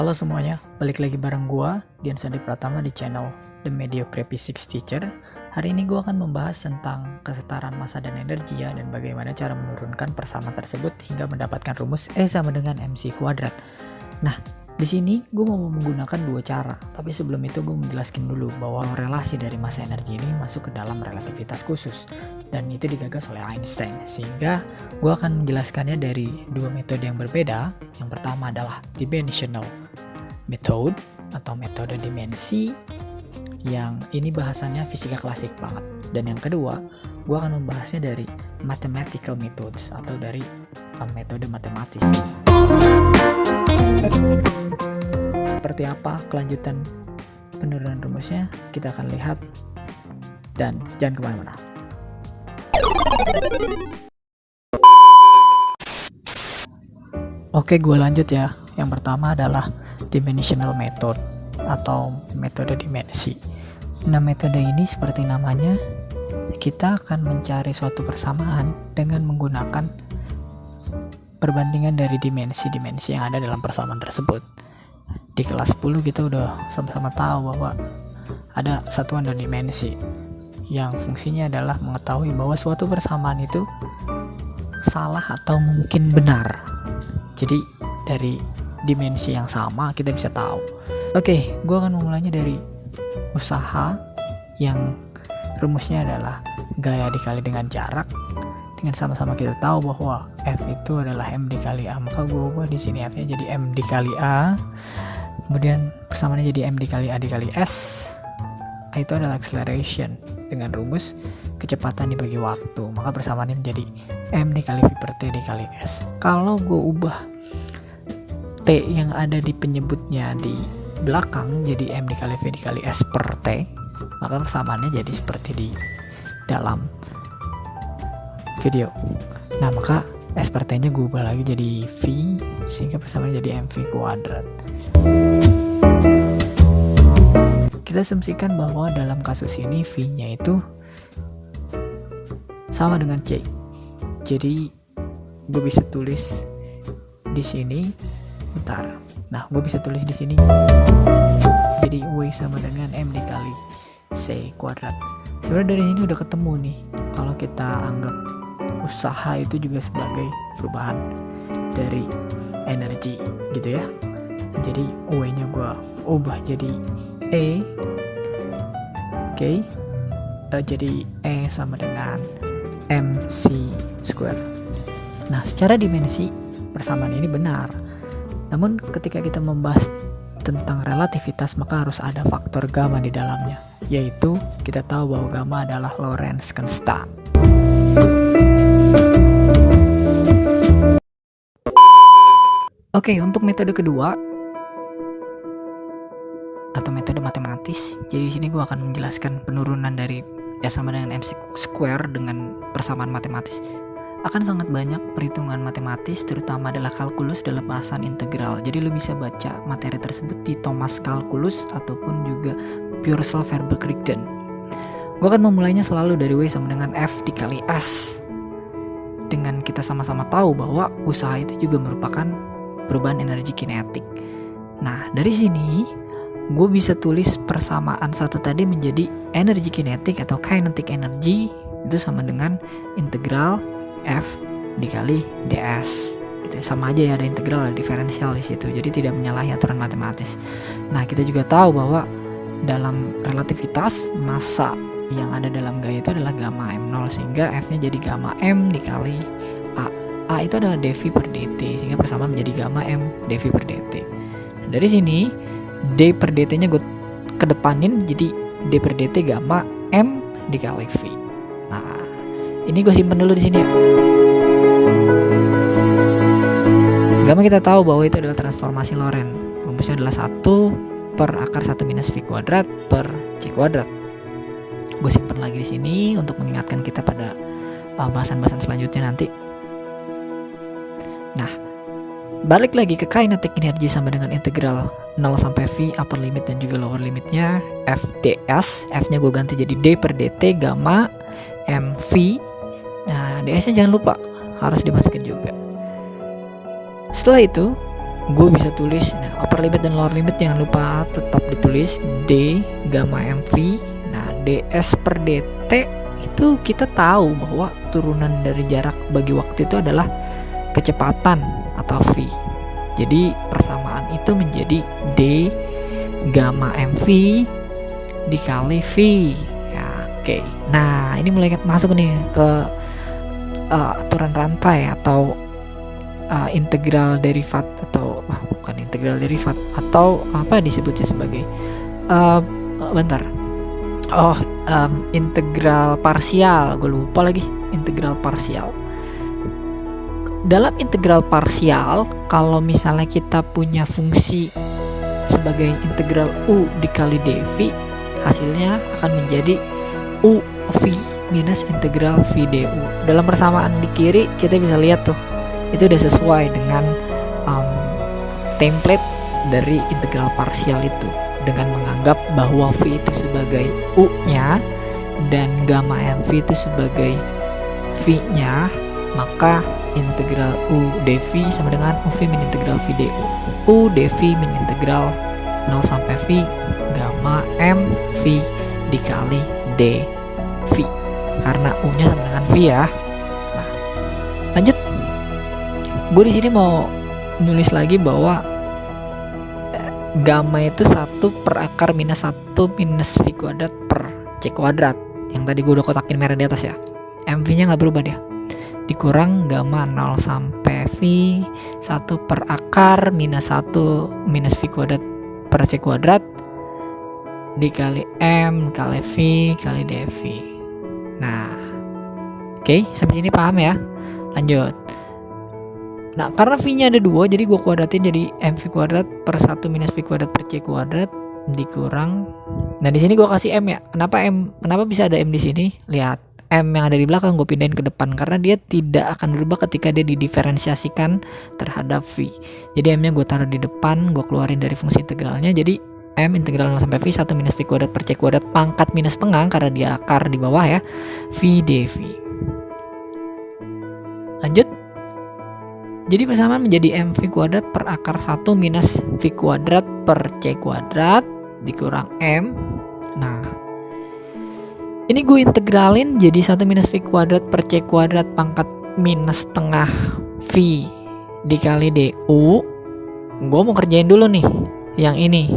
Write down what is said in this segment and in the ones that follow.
Halo semuanya, balik lagi bareng gua, Dian Sandi Pratama di channel The Mediocre Physics Teacher. Hari ini gua akan membahas tentang kesetaraan massa dan energi ya, dan bagaimana cara menurunkan persamaan tersebut hingga mendapatkan rumus E sama dengan mc kuadrat. Nah, di sini gue mau menggunakan dua cara, tapi sebelum itu gue menjelaskan dulu bahwa relasi dari massa energi ini masuk ke dalam relativitas khusus, dan itu digagas oleh Einstein, sehingga gue akan menjelaskannya dari dua metode yang berbeda. Yang pertama adalah dimensional method atau metode dimensi, yang ini bahasannya fisika klasik banget, dan yang kedua gue akan membahasnya dari mathematical methods atau dari metode matematis. Seperti apa kelanjutan penurunan rumusnya, kita akan lihat, dan jangan kemana-mana. Oke, gue lanjut ya. Yang pertama adalah dimensional method atau metode dimensi. Nah, metode ini seperti namanya, kita akan mencari suatu persamaan dengan menggunakan perbandingan dari dimensi-dimensi yang ada dalam persamaan tersebut. Di kelas 10 kita udah sama-sama tahu bahwa ada satuan dan dimensi yang fungsinya adalah mengetahui bahwa suatu persamaan itu salah atau mungkin benar. Jadi dari dimensi yang sama kita bisa tahu. Oke, gue akan memulainya dari usaha yang rumusnya adalah gaya dikali dengan jarak. Dengan sama-sama kita tahu bahwa F itu adalah M dikali A, maka gue ubah di sini F-nya jadi M dikali A. Kemudian persamaannya jadi M dikali A dikali S. A itu adalah acceleration dengan rumus kecepatan dibagi waktu, maka persamaannya menjadi M dikali V per T dikali S. Kalau gue ubah T yang ada di penyebutnya di belakang jadi M dikali V dikali S per T, maka persamaannya jadi seperti di dalam video. Nah, maka S per T nya gue ubah lagi jadi V, sehingga persamaannya jadi MV kuadrat. Kita asumsikan bahwa dalam kasus ini V nya itu sama dengan C. Jadi gue bisa tulis di sini, bentar. Nah, gue bisa tulis di sini jadi W sama dengan M dikali C kuadrat. Sebenarnya dari sini udah ketemu nih, kalau kita anggap usaha itu juga sebagai perubahan dari energi gitu ya. Jadi W nya gue ubah jadi E. Oke. Jadi E sama dengan mc square. Nah, secara dimensi persamaan ini benar, namun ketika kita membahas tentang relativitas maka harus ada faktor gamma di dalamnya, yaitu kita tahu bahwa gamma adalah Lorentz constant. Oke, untuk metode kedua atau metode matematis, jadi di sini gue akan menjelaskan penurunan dari E sama dengan mc square dengan persamaan matematis. Akan sangat banyak perhitungan matematis, terutama adalah kalkulus dalam bahasan integral. Jadi lo bisa baca materi tersebut di Thomas Calculus ataupun juga Purcell Verbal Crichton. Gue akan memulainya selalu dari W sama dengan F dikali S, dengan kita sama-sama tahu bahwa usaha itu juga merupakan perubahan energi kinetik. Nah, dari sini gue bisa tulis persamaan satu tadi menjadi energi kinetik atau kinetic energy, itu sama dengan integral F dikali ds. Itu sama aja ya, ada integral, ada diferensial di situ. Jadi tidak menyalahi aturan matematis. Nah, kita juga tahu bahwa dalam relativitas massa yang ada dalam gaya itu adalah gamma m0, sehingga F-nya jadi gamma m dikali A. A itu adalah dV per dt, sehingga persamaan menjadi gamma m dV per dt. Nah, dari sini d per dt nya gue kedepanin jadi d per dt gamma m dikali v. Nah, ini gue simpen dulu di sini ya. Gamma kita tahu bahwa itu adalah transformasi Lorentz. Rumusnya adalah 1 per akar 1 minus V kuadrat per C kuadrat. Gue simpen lagi di sini untuk mengingatkan kita pada bahasan-bahasan selanjutnya nanti. Nah, balik lagi ke kinetic energy sama dengan integral 0 sampai V upper limit dan juga lower limitnya F ds. F nya gue ganti jadi D per dt gamma mv. Nah, ds nya jangan lupa harus dimasukin juga. Setelah itu gue bisa tulis, nah upper limit dan lower limit jangan lupa tetap ditulis D gamma mv. Nah ds per dt itu kita tahu bahwa turunan dari jarak bagi waktu itu adalah kecepatan atau v. Jadi persamaan itu menjadi D gamma mv dikali v ya. Oke. Nah ini mulai masuk nih ke aturan rantai atau integral derivat atau bukan integral derivat atau apa disebutnya sebagai integral parsial. Gue lupa lagi integral parsial. Dalam integral parsial, kalau misalnya kita punya fungsi sebagai integral u dikali dv, hasilnya akan menjadi u v minus integral v du. Dalam persamaan di kiri kita bisa lihat tuh, itu udah sesuai dengan template dari integral parsial itu, dengan menganggap bahwa v itu sebagai u-nya dan gamma mv itu sebagai v-nya, maka integral u dv sama dengan uv min integral v du. U dv min integral 0 sampai v gamma mv dikali dv, karena u-nya sama dengan v ya. Nah, lanjut. Gue di sini mau nulis lagi bahwa gamma itu 1 per akar minus 1 minus v kuadrat per c kuadrat. Yang tadi gue udah kotakin merah di atas ya. MV nya gak berubah dia. Dikurang gamma 0 sampai v 1 per akar minus 1 minus v kuadrat per c kuadrat dikali m kali v kali dv. Nah, oke, sampai sini paham ya? Lanjut. Nah, karena v-nya ada 2, jadi gue kuadratin jadi mv kuadrat per 1 minus v kuadrat per c kuadrat dikurang. Nah, di sini gue kasih m ya. Kenapa bisa ada m di sini? Lihat. M yang ada di belakang gue pindahin ke depan karena dia tidak akan berubah ketika dia didiferensiasikan terhadap v. Jadi m-nya gue taruh di depan, gue keluarin dari fungsi integralnya. Jadi m integral 0 sampai v 1 minus v kuadrat per c kuadrat pangkat minus setengah karena dia akar di bawah ya, v dv. Lanjut. Jadi persamaan menjadi mv kuadrat per akar 1 minus v kuadrat per c kuadrat dikurang m. Nah, ini gue integralin jadi 1 minus v kuadrat per c kuadrat pangkat minus setengah v dikali du. Gue mau kerjain dulu nih yang ini.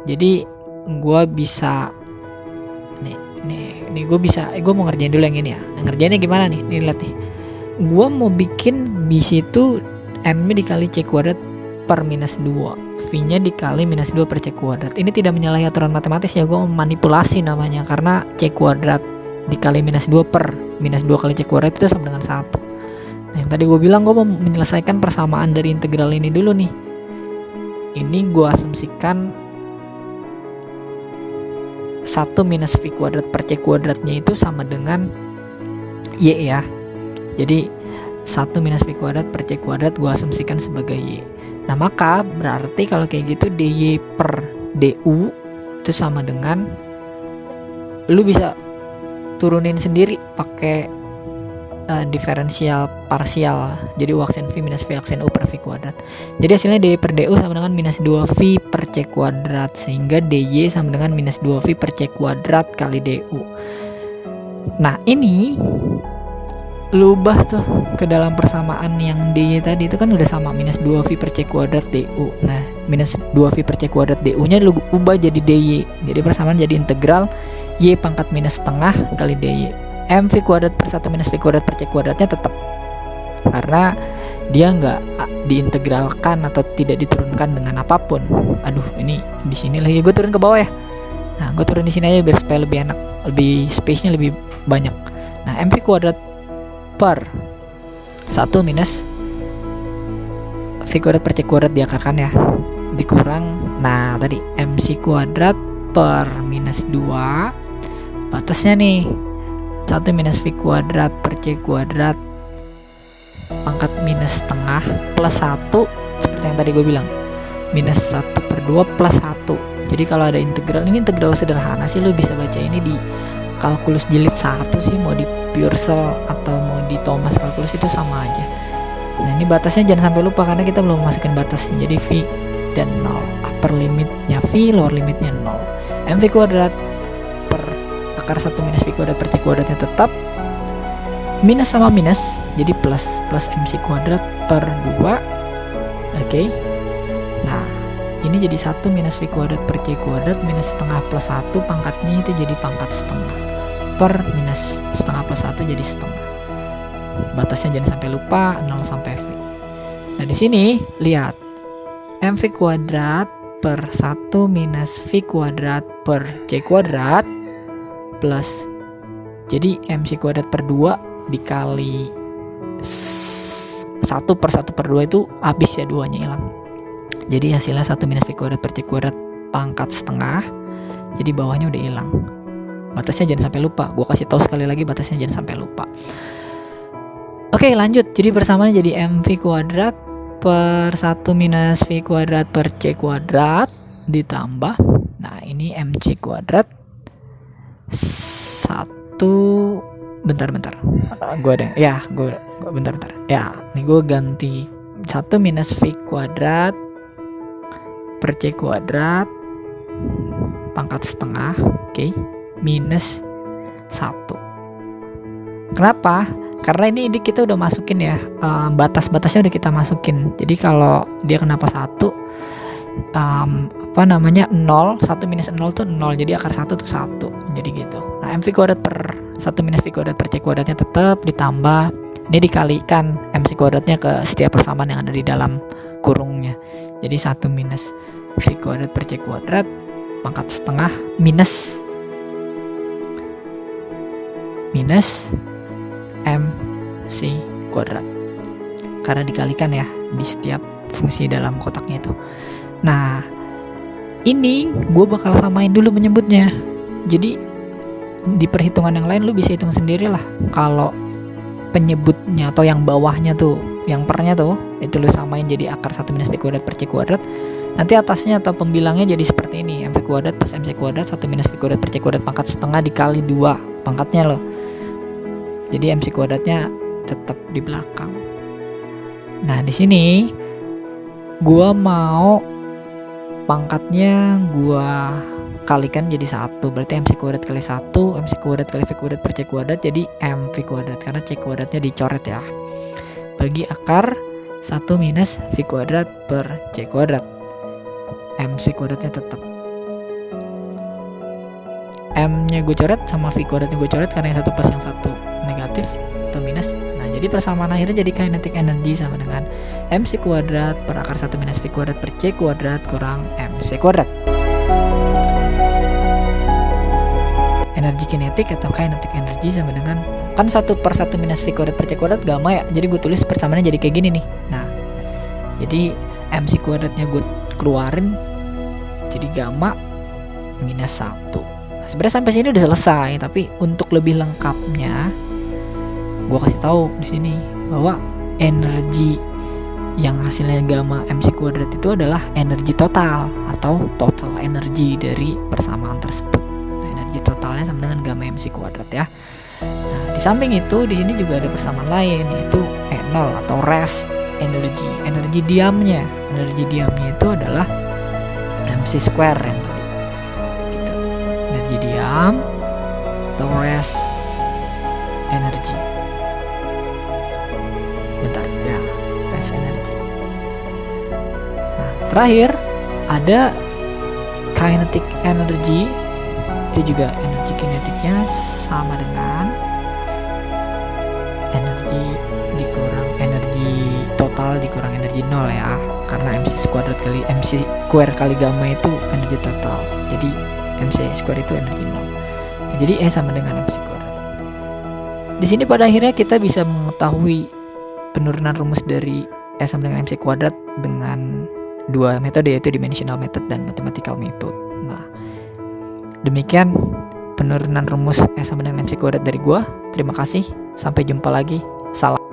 Jadi gue bisa gue mau ngerjain dulu yang ini ya. Yang ngerjainnya gimana nih? Nih lihat nih. Gue mau bikin di situ m-nya dikali c kuadrat per minus 2, v-nya dikali minus 2 per c kuadrat. Ini tidak menyalahi aturan matematis ya, gue memanipulasi namanya, karena c kuadrat dikali minus 2 per minus 2 kali c kuadrat itu sama dengan 1. Nah, yang tadi gue bilang gue mau menyelesaikan persamaan dari integral ini dulu nih. Ini gue asumsikan 1 minus v kuadrat per c kuadratnya itu sama dengan y ya. Jadi 1 minus v kuadrat per c kuadrat gue asumsikan sebagai y. Nah, maka berarti kalau kayak gitu dy per du itu sama dengan, lu bisa turunin sendiri pakai diferensial parsial. Jadi u aksen v minus v aksen u per v kuadrat. Jadi hasilnya dy per du sama dengan minus 2v per c kuadrat, sehingga dy sama dengan minus 2v per c kuadrat kali du. Nah, ini lu ubah tuh ke dalam persamaan yang dy tadi itu kan udah sama minus 2v per c kuadrat du. Nah, minus 2v per c kuadrat du nya lu ubah jadi dy. Jadi persamaan jadi integral y pangkat minus setengah kali dy. mv kuadrat per 1 minus v kuadrat per c kuadratnya tetap, karena dia nggak diintegralkan atau tidak diturunkan dengan apapun. Aduh, ini di sini lagi gue turun ke bawah ya. Nah, gue turun di sini aja biar supaya lebih enak, lebih space-nya lebih banyak. Nah, mv kuadrat per 1 minus v kuadrat per c kuadrat diakarkan ya, dikurang, nah tadi mc kuadrat per minus 2, batasnya nih 1 minus v kuadrat per c kuadrat pangkat minus setengah plus 1, seperti yang tadi gue bilang, minus 1 per 2 plus 1. Jadi kalau ada integral, ini integral sederhana sih, lu bisa baca ini di kalkulus jilid 1 sih, mau di Purcell atau mau di Thomas kalkulus itu sama aja. Nah ini batasnya jangan sampai lupa karena kita belum masukin batasnya. Jadi V dan 0, upper limitnya V, lower limitnya 0. MV kuadrat per akar 1 minus V kuadrat per C kuadratnya tetap minus sama minus, jadi plus MC kuadrat per 2. Oke. Nah ini jadi 1 minus V kuadrat per C kuadrat minus setengah plus 1, pangkatnya itu jadi pangkat setengah, per minus setengah plus 1 jadi setengah. Batasnya jangan sampai lupa 0 sampai V. Nah di sini lihat MV kuadrat per 1 minus V kuadrat per C kuadrat plus, jadi MC kuadrat per 2 dikali 1 per 1 per 2 itu habis ya, 2 nya hilang. Jadi hasilnya 1 minus V kuadrat per C kuadrat pangkat setengah, jadi bawahnya udah hilang. Batasnya jangan sampai lupa, gue kasih tahu sekali lagi batasnya jangan sampai lupa. Oke lanjut, jadi persamaannya jadi MV kuadrat per 1 minus V kuadrat per C kuadrat ditambah, nah ini MC kuadrat 1, bentar gue ada ya, gue bentar ya, nih gue ganti 1 minus V kuadrat per C kuadrat pangkat setengah, oke, minus 1. Kenapa? Karena ini kita udah masukin ya, batas-batasnya udah kita masukin. Jadi kalau dia kenapa 1, 0, 1 minus 0 tuh 0, jadi akar 1 tuh 1, jadi gitu. Nah MV kuadrat per 1 minus V kuadrat per C kuadratnya tetap ditambah, ini dikalikan MC kuadratnya ke setiap persamaan yang ada di dalam kurungnya. Jadi 1 minus V kuadrat per C kuadrat pangkat setengah minus MC kuadrat, karena dikalikan ya di setiap fungsi dalam kotaknya itu. Nah ini gue bakal samain dulu menyebutnya. Jadi di perhitungan yang lain lu bisa hitung sendiri lah. Kalau penyebutnya atau yang bawahnya tuh, yang pernya tuh, itu lu samain jadi akar 1 minus V kuadrat per C kuadrat. Nanti atasnya atau pembilangnya jadi seperti ini, MV kuadrat plus MC kuadrat 1 minus V kuadrat per C kuadrat pangkat setengah dikali 2 pangkatnya loh. Jadi MC kuadratnya tetap di belakang. Nah di sini gua mau pangkatnya gua kalikan jadi 1, berarti MC kuadrat kali 1, MC kuadrat kali V kuadrat per C kuadrat jadi MV kuadrat, karena C kuadratnya dicoret ya, bagi akar 1 minus V kuadrat per C kuadrat. MC kuadratnya tetap, M nya gue coret sama V kuadratnya gue coret karena yang satu plus yang satu negatif atau minus. Nah jadi persamaan akhirnya jadi kinetic energy sama dengan MC kuadrat per akar 1 minus V kuadrat per C kuadrat kurang MC kuadrat. Energi kinetik atau kinetic energy sama dengan, kan 1 per 1 minus V kuadrat per C kuadrat gamma ya, jadi gue tulis persamaannya jadi kayak gini nih. Nah jadi MC kuadratnya gue keluarin jadi gamma minus 1. Nah, sebenarnya sampai sini udah selesai, tapi untuk lebih lengkapnya gue kasih tahu di sini bahwa energi yang hasilnya gamma MC kuadrat itu adalah energi total atau total energi dari persamaan tersebut. Nah, energi totalnya sama dengan gamma MC kuadrat ya. Nah, di samping itu di sini juga ada persamaan lain, yaitu E0 atau rest energy. Energi diamnya itu adalah MC square yang tadi. Gitu. Energi diam atau rest energy. Bentar ya, rest energy. Nah, terakhir ada kinetic energy. Itu juga energi kinetiknya sama dengan energi dikurang energi total dikurang energi 0 ya, karena MC square kali gamma itu energi total, jadi MC square itu energi 0. Nah, jadi E sama dengan MC kuadrat. Di sini pada akhirnya kita bisa mengetahui penurunan rumus dari E sama dengan MC kuadrat dengan dua metode, yaitu dimensional method dan mathematical method. Nah, demikian penurunan rumus E sama dengan MC kuadrat dari gua. Terima kasih, sampai jumpa lagi. Salam.